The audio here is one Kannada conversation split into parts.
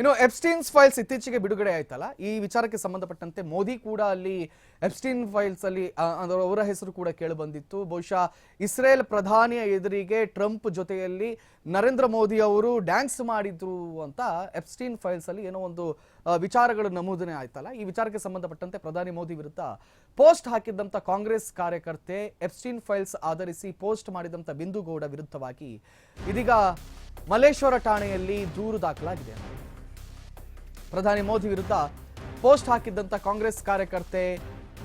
ಇನ್ನು ಎಪ್ಸ್ಟೀನ್ಸ್ ಫೈಲ್ಸ್ ಇತ್ತೀಚೆಗೆ ಬಿಡುಗಡೆ ಆಯ್ತಲ್ಲ, ಈ ವಿಚಾರಕ್ಕೆ ಸಂಬಂಧಪಟ್ಟಂತೆ ಮೋದಿ ಕೂಡ ಅಲ್ಲಿ ಎಪ್ಸ್ಟೀನ್ ಫೈಲ್ಸ್ ಅಲ್ಲಿ ಅವರ ಹೆಸರು ಕೂಡ ಕೇಳಿ ಬಂದಿತ್ತು. ಬಹುಶಃ ಇಸ್ರೇಲ್ ಪ್ರಧಾನಿಯ ಎದುರಿಗೆ ಟ್ರಂಪ್ ಜೊತೆಯಲ್ಲಿ ನರೇಂದ್ರ ಮೋದಿ ಅವರು ಡ್ಯಾನ್ಸ್ ಮಾಡಿದ್ರು ಅಂತ ಎಪ್ಸ್ಟೀನ್ ಫೈಲ್ಸ್ ಅಲ್ಲಿ ಏನೋ ಒಂದು ವಿಚಾರಗಳು ನಮೂದನೆ ಆಯ್ತಲ್ಲ. ಈ ವಿಚಾರಕ್ಕೆ ಸಂಬಂಧಪಟ್ಟಂತೆ ಪ್ರಧಾನಿ ಮೋದಿ ವಿರುದ್ಧ ಪೋಸ್ಟ್ ಹಾಕಿದ್ದಂತ ಕಾಂಗ್ರೆಸ್ ಕಾರ್ಯಕರ್ತೆ ಎಪ್ಸ್ಟೀನ್ ಫೈಲ್ಸ್ ಆಧರಿಸಿ ಪೋಸ್ಟ್ ಮಾಡಿದಂತ ಬಿಂದು ಗೌಡ ವಿರುದ್ಧವಾಗಿ ಇದೀಗ ಮಲ್ಲೇಶ್ವರ ಠಾಣೆಯಲ್ಲಿ ದೂರು ದಾಖಲಾಗಿದೆ. ಪ್ರಧಾನಿ ಮೋದಿ ವಿರುದ್ಧ ಪೋಸ್ಟ್ ಹಾಕಿದ್ದಂತ ಕಾಂಗ್ರೆಸ್ ಕಾರ್ಯಕರ್ತೆ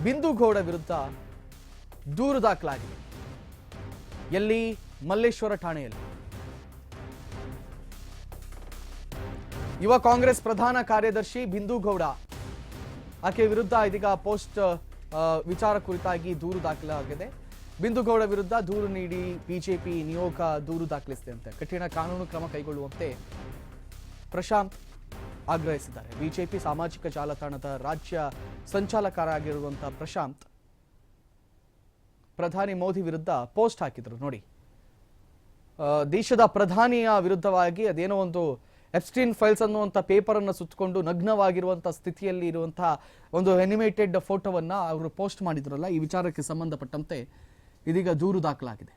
ಬಿಂದು ಗೌಡ ವಿರುದ್ಧ ದೂರು ದಾಖಲಾಗಿದೆ. ಎಲ್ಲಿ? ಮಲ್ಲೇಶ್ವರ ಠಾಣೆಯಲ್ಲಿ. ಯುವ ಕಾಂಗ್ರೆಸ್ ಪ್ರಧಾನ ಕಾರ್ಯದರ್ಶಿ ಬಿಂದು ಗೌಡ ಆಕೆ ವಿರುದ್ಧ ಇದೀಗ ಪೋಸ್ಟ್ ವಿಚಾರ ಕುರಿತಾಗಿ ದೂರು ದಾಖಲಾಗಿದೆ. ಬಿಂದು ಗೌಡ ವಿರುದ್ಧ ದೂರು ನೀಡಿ ಬಿಜೆಪಿ ನಿಯೋಗ ದೂರು ದಾಖಲಿಸಿದಂತೆ ಕಠಿಣ ಕಾನೂನು ಕ್ರಮ ಕೈಗೊಳ್ಳುವಂತೆ ಪ್ರಶಾಂತ್ ಆಗ್ರಹಿಸಿದ್ದಾರೆ. ಬಿಜೆಪಿ ಸಾಮಾಜಿಕ ಜಾಲತಾಣದ ರಾಜ್ಯ ಸಂಚಾಲಕರಾಗಿರುವಂತಹ ಪ್ರಶಾಂತ್ ಪ್ರಧಾನಿ ಮೋದಿ ವಿರುದ್ಧ ಪೋಸ್ಟ್ ಹಾಕಿದ್ರು. ನೋಡಿ, ದೇಶದ ಪ್ರಧಾನಿಯ ವಿರುದ್ಧವಾಗಿ ಅದೇನೋ ಒಂದು ಎಪ್ಸ್ಟೀನ್ ಫೈಲ್ಸ್ ಅನ್ನುವಂಥ ಪೇಪರ್ ಅನ್ನು ಸುತ್ತಕೊಂಡು ನಗ್ನವಾಗಿರುವಂತಹ ಸ್ಥಿತಿಯಲ್ಲಿ ಇರುವಂತಹ ಒಂದು ಅನಿಮೇಟೆಡ್ ಫೋಟೋವನ್ನ ಅವರು ಪೋಸ್ಟ್ ಮಾಡಿದ್ರಲ್ಲ, ಈ ವಿಚಾರಕ್ಕೆ ಸಂಬಂಧಪಟ್ಟಂತೆ ಇದೀಗ ದೂರು ದಾಖಲಾಗಿದೆ.